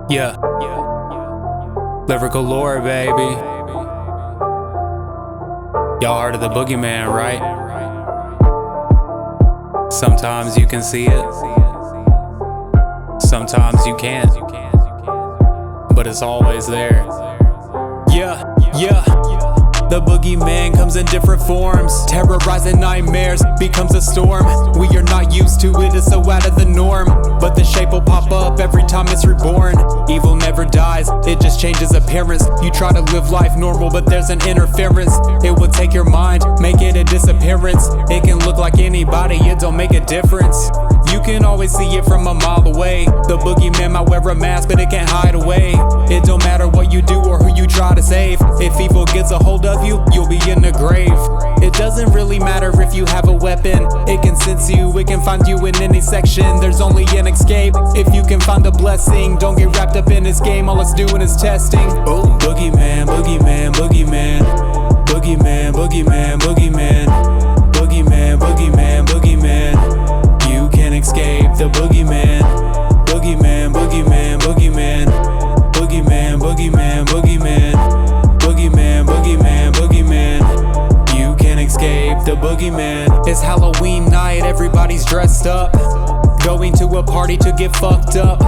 Yeah. Lyrical lore, baby. Y'all heard of the Boogeyman, right? Sometimes you can see it, sometimes you can't, but it's always there. Yeah. The Boogeyman comes in different forms, terrorizing nightmares, becomes a storm. We are not used to it, it's so out of the norm, but the shape will pop up every time it's reborn. Evil never dies, it just changes appearance. You try to live life normal, but there's an interference. It will take your mind, make it a disappearance. It can look like anybody, it don't make a difference. You can always see it from a mile away. The Boogeyman might wear a mask, but it can't hide away. It don't matter what you do or who you try to save. If evil gets a hold of you, you'll be in the grave. It doesn't really matter if you have a weapon. It can sense you, it can find you in any section. There's only an escape if you can find a blessing. Don't get wrapped up in this game, all it's doing is testing. Oh, Boogeyman, Boogeyman, Boogeyman. Boogeyman, Boogeyman, Boogeyman. Boogeyman, Boogeyman, Boogeyman. You can't escape the Boogeyman. Boogeyman, Boogeyman, Boogeyman. Boogeyman, Boogeyman, Boogeyman. Boogeyman, Boogeyman, Boogeyman. You can't escape the Boogeyman. It's Halloween night, everybody's dressed up, going to a party to get fucked up.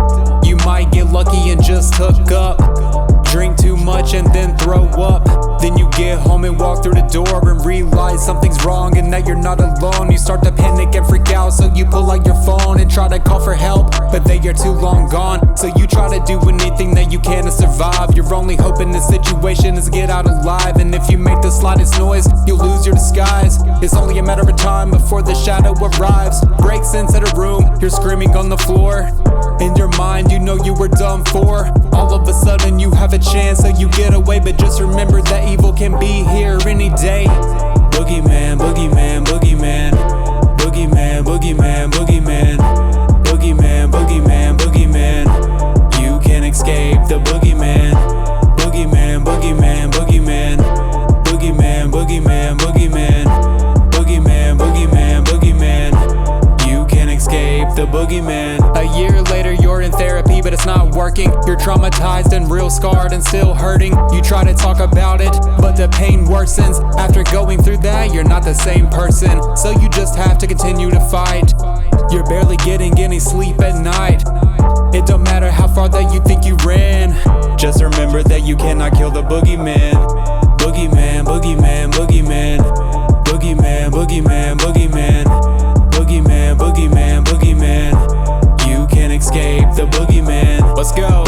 You might get lucky and just hook up, drink too much and then throw up. Then you get home and walk through the door and realize something's wrong and that you're not alone. You start to panic and freak out, so you pull out your phone and try to call for help, but they are too long gone. So you try to do anything that you can to survive. You're only hoping this situation is get out alive, and if you make the slightest noise, you'll lose your disguise. It's only a matter of time before the shadow arrives, breaks into the room, you're screaming on the floor. In your mind, you know you were done for. All of a sudden you have a chance, so you get away, but just remember that evil can be here any day. Boogeyman, Boogeyman, Boogeyman. Boogeyman, Boogeyman, Boogeyman. Boogeyman, Boogeyman, Boogeyman. You can't escape the Boogeyman. Boogeyman, Boogeyman, Boogeyman. Boogeyman, Boogeyman, Boogeyman. Boogeyman, Boogeyman, Boogeyman. You can't escape the Boogeyman. A year later you're in therapy, but it's not working. You're traumatized and real scarred and still hurting. You try to talk about it, but the pain worsens. After going through that, you're not the same person, so you just have to continue to fight. You're barely getting any sleep at night. It don't matter how far that you think you ran, just remember that you cannot kill the Boogeyman. Boogeyman, Boogeyman, Boogeyman. Boogeyman, Boogeyman, Boogeyman. Boogeyman, Boogeyman, Boogeyman. You can't escape the Boogeyman. Let's go.